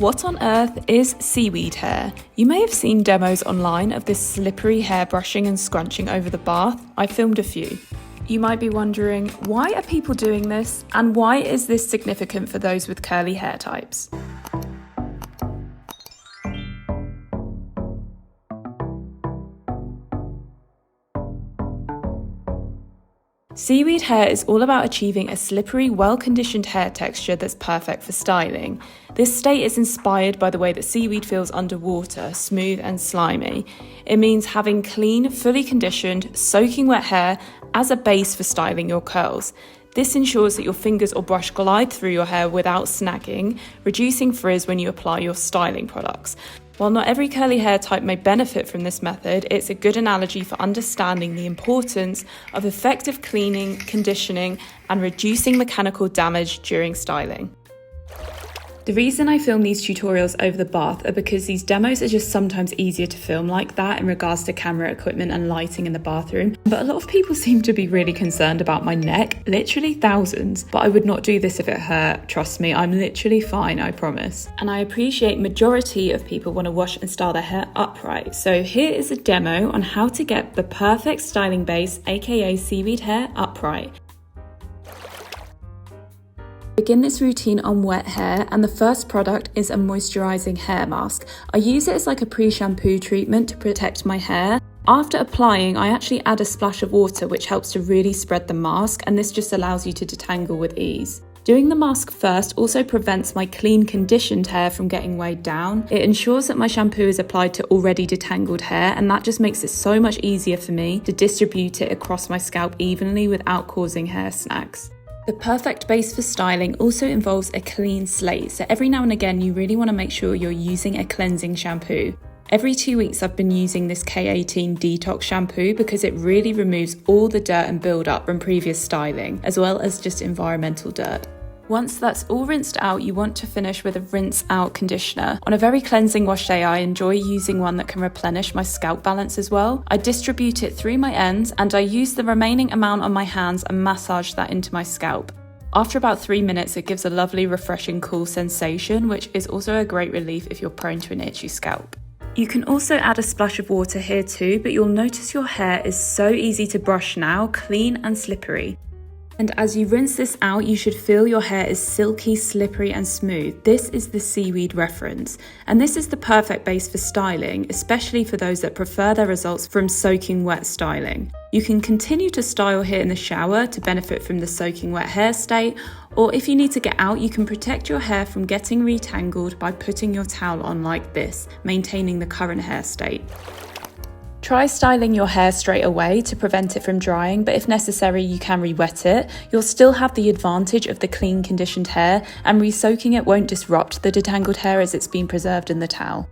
What on earth is seaweed hair? You may have seen demos online of this slippery hair brushing and scrunching over the bath. I filmed a few. You might be wondering, why are people doing this and why is this significant for those with curly hair types? Seaweed hair is all about achieving a slippery, well-conditioned hair texture that's perfect for styling. This state is inspired by the way that seaweed feels underwater, smooth and slimy. It means having clean, fully conditioned, soaking wet hair as a base for styling your curls. This ensures that your fingers or brush glide through your hair without snagging, reducing frizz when you apply your styling products. While not every curly hair type may benefit from this method, it's a good analogy for understanding the importance of effective cleaning, conditioning, and reducing mechanical damage during styling. The reason I film these tutorials over the bath are because these demos are just sometimes easier to film like that in regards to camera equipment and lighting in the bathroom. But a lot of people seem to be really concerned about my neck, literally thousands. But I would not do this if it hurt, trust me, I'm literally fine, I promise. And I appreciate majority of people want to wash and style their hair upright. So here is a demo on how to get the perfect styling base, aka seaweed hair, upright. Begin this routine on wet hair, and the first product is a moisturizing hair mask. I use it as like a pre-shampoo treatment to protect my hair. After applying, I actually add a splash of water, which helps to really spread the mask, and this just allows you to detangle with ease. Doing the mask first also prevents my clean conditioned hair from getting weighed down. It ensures that my shampoo is applied to already detangled hair, and that just makes it so much easier for me to distribute it across my scalp evenly without causing hair snags. The perfect base for styling also involves a clean slate, so every now and again you really want to make sure you're using a cleansing shampoo. Every 2 weeks I've been using this K18 detox shampoo because it really removes all the dirt and build-up from previous styling, as well as just environmental dirt. Once that's all rinsed out, you want to finish with a rinse out conditioner. On a very cleansing wash day, I enjoy using one that can replenish my scalp balance as well. I distribute it through my ends and I use the remaining amount on my hands and massage that into my scalp. After about 3 minutes, it gives a lovely, refreshing, cool sensation, which is also a great relief if you're prone to an itchy scalp. You can also add a splash of water here too, but you'll notice your hair is so easy to brush now, clean and slippery. And as you rinse this out, you should feel your hair is silky, slippery and smooth. This is the seaweed reference. And this is the perfect base for styling, especially for those that prefer their results from soaking wet styling. You can continue to style here in the shower to benefit from the soaking wet hair state, or if you need to get out, you can protect your hair from getting retangled by putting your towel on like this, maintaining the current hair state. Try styling your hair straight away to prevent it from drying, but if necessary you can re-wet it. You'll still have the advantage of the clean conditioned hair, and re-soaking it won't disrupt the detangled hair as it's been preserved in the towel.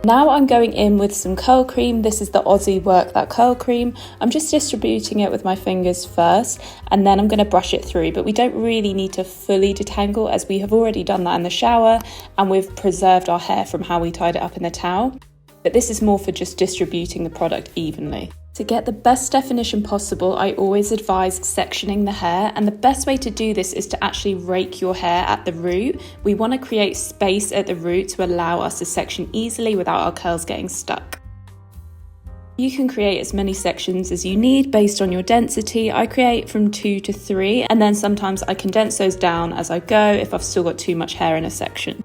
Now I'm going in with some curl cream. This is the Aussie Work That Curl Cream. I'm just distributing it with my fingers first, and then I'm going to brush it through, but we don't really need to fully detangle as we have already done that in the shower and we've preserved our hair from how we tied it up in the towel. But this is more for just distributing the product evenly. To get the best definition possible, I always advise sectioning the hair, and the best way to do this is to actually rake your hair at the root. We want to create space at the root to allow us to section easily without our curls getting stuck. You can create as many sections as you need based on your density. I create from 2 to 3, and then sometimes I condense those down as I go if I've still got too much hair in a section.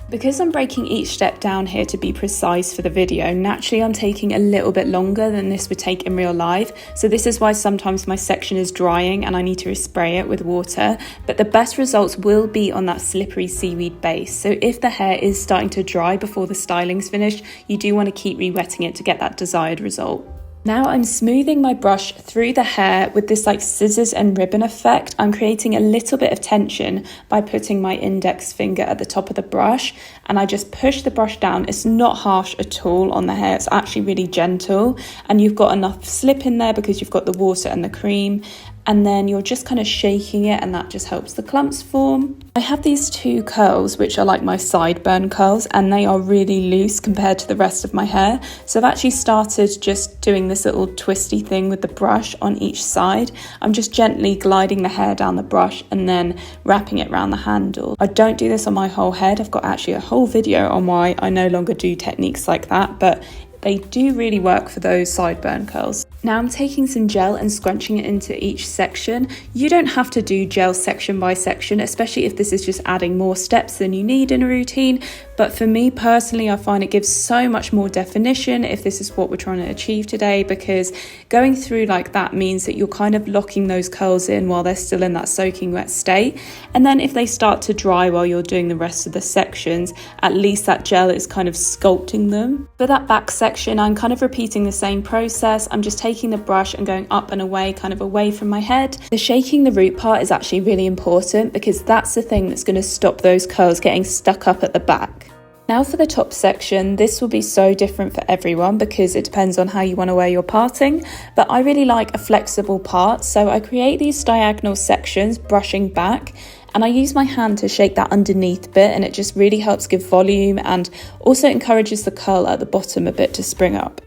Because I'm breaking each step down here to be precise for the video, naturally I'm taking a little bit longer than this would take in real life. So this is why sometimes my section is drying and I need to respray it with water. But the best results will be on that slippery seaweed base. So if the hair is starting to dry before the styling's finished, you do want to keep re-wetting it to get that desired result. Now I'm smoothing my brush through the hair with this like scissors and ribbon effect. I'm creating a little bit of tension by putting my index finger at the top of the brush, and I just push the brush down. It's not harsh at all on the hair, it's actually really gentle, and you've got enough slip in there because you've got the water and the cream. and then you're just kind of shaking it, and that just helps the clumps form. I have these two curls which are like my sideburn curls, and they are really loose compared to the rest of my hair, so I've actually started just doing this little twisty thing with the brush on each side. I'm just gently gliding the hair down the brush and then wrapping it around the handle. I don't do this on my whole head. I've got actually a whole video on why I no longer do techniques like that, but they do really work for those sideburn curls. Now I'm taking some gel and scrunching it into each section. You don't have to do gel section by section, especially if this is just adding more steps than you need in a routine. But for me personally, I find it gives so much more definition if this is what we're trying to achieve today, because going through like that means that you're kind of locking those curls in while they're still in that soaking wet state. And then if they start to dry while you're doing the rest of the sections, at least that gel is kind of sculpting them. For that back section, I'm kind of repeating the same process. I'm just taking the brush and going up and away, kind of away from my head. The shaking the root part is actually really important, because that's the thing that's going to stop those curls getting stuck up at the back. Now for the top section, this will be so different for everyone because it depends on how you want to wear your parting, but I really like a flexible part, so I create these diagonal sections brushing back, and I use my hand to shake that underneath bit, and it just really helps give volume and also encourages the curl at the bottom a bit to spring up.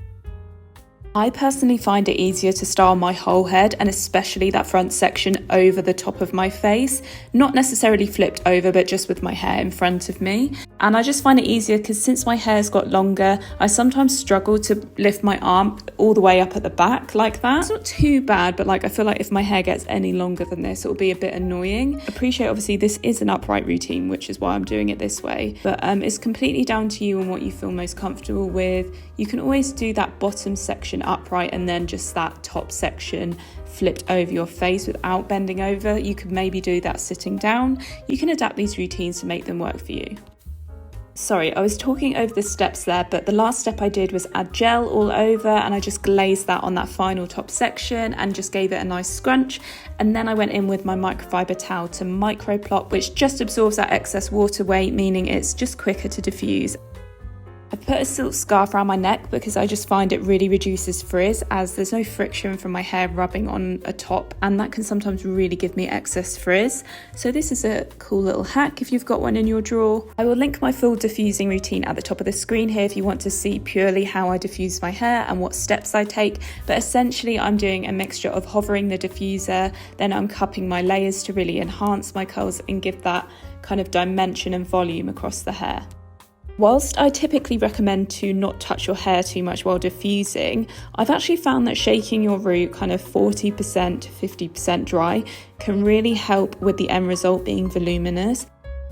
I personally find it easier to style my whole head, and especially that front section over the top of my face, not necessarily flipped over, but just with my hair in front of me. And I just find it easier because since my hair's got longer, I sometimes struggle to lift my arm all the way up at the back like that. It's not too bad, but like I feel like if my hair gets any longer than this, it'll be a bit annoying. Appreciate obviously this is an upright routine, which is why I'm doing it this way, but it's completely down to you and what you feel most comfortable with. You can always do that bottom section upright and then just that top section flipped over your face without bending over. You could maybe do that sitting down. You can adapt these routines to make them work for you. Sorry, I was talking over the steps there, but the last step I did was add gel all over, and I just glazed that on that final top section and just gave it a nice scrunch. And then I went in with my microfiber towel to micro plop, which just absorbs that excess water weight, meaning it's just quicker to diffuse. I put a silk scarf around my neck because I just find it really reduces frizz, as there's no friction from my hair rubbing on a top, and that can sometimes really give me excess frizz. So this is a cool little hack if you've got one in your drawer. I will link my full diffusing routine at the top of the screen here if you want to see purely how I diffuse my hair and what steps I take, but essentially I'm doing a mixture of hovering the diffuser, then I'm cupping my layers to really enhance my curls and give that kind of dimension and volume across the hair. Whilst I typically recommend to not touch your hair too much while diffusing, I've actually found that shaking your root kind of 40% to 50% dry can really help with the end result being voluminous.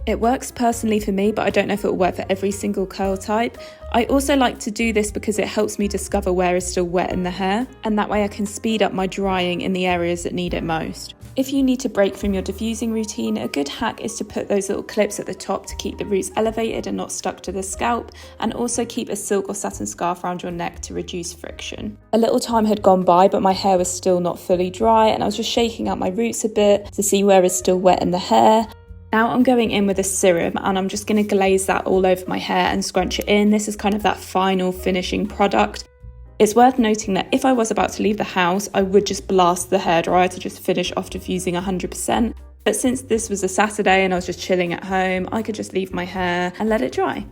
It works personally for me, but I don't know if it will work for every single curl type. I also like to do this because it helps me discover where is still wet in the hair, and that way I can speed up my drying in the areas that need it most. If you need to break from your diffusing routine, a good hack is to put those little clips at the top to keep the roots elevated and not stuck to the scalp, and also keep a silk or satin scarf around your neck to reduce friction. A little time had gone by, but my hair was still not fully dry, and I was just shaking out my roots a bit to see where is still wet in the hair. Now I'm going in with a serum, and I'm just going to glaze that all over my hair and scrunch it in. This is kind of that final finishing product. It's worth noting that if I was about to leave the house, I would just blast the hairdryer to just finish off diffusing 100%. But since this was a Saturday and I was just chilling at home, I could just leave my hair and let it dry.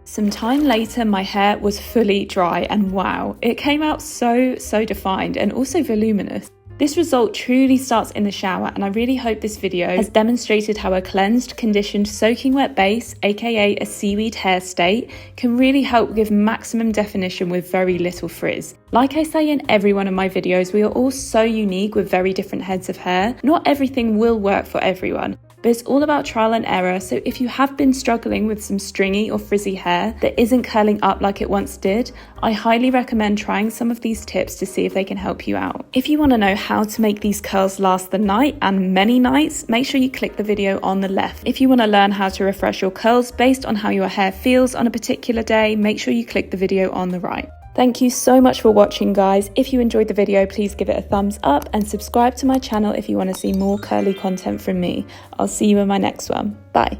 Some time later, my hair was fully dry, and wow, it came out so defined and also voluminous. This result truly starts in the shower, and I really hope this video has demonstrated how a cleansed, conditioned, soaking wet base, aka a seaweed hair state, can really help give maximum definition with very little frizz. Like I say in every one of my videos, we are all so unique with very different heads of hair. Not everything will work for everyone, but it's all about trial and error. So if you have been struggling with some stringy or frizzy hair that isn't curling up like it once did, I highly recommend trying some of these tips to see if they can help you out. If you want to know how to make these curls last the night and many nights, make sure you click the video on the left. If you want to learn how to refresh your curls based on how your hair feels on a particular day, make sure you click the video on the right. Thank you so much for watching, guys. If you enjoyed the video, please give it a thumbs up and subscribe to my channel if you want to see more curly content from me. I'll see you in my next one. Bye.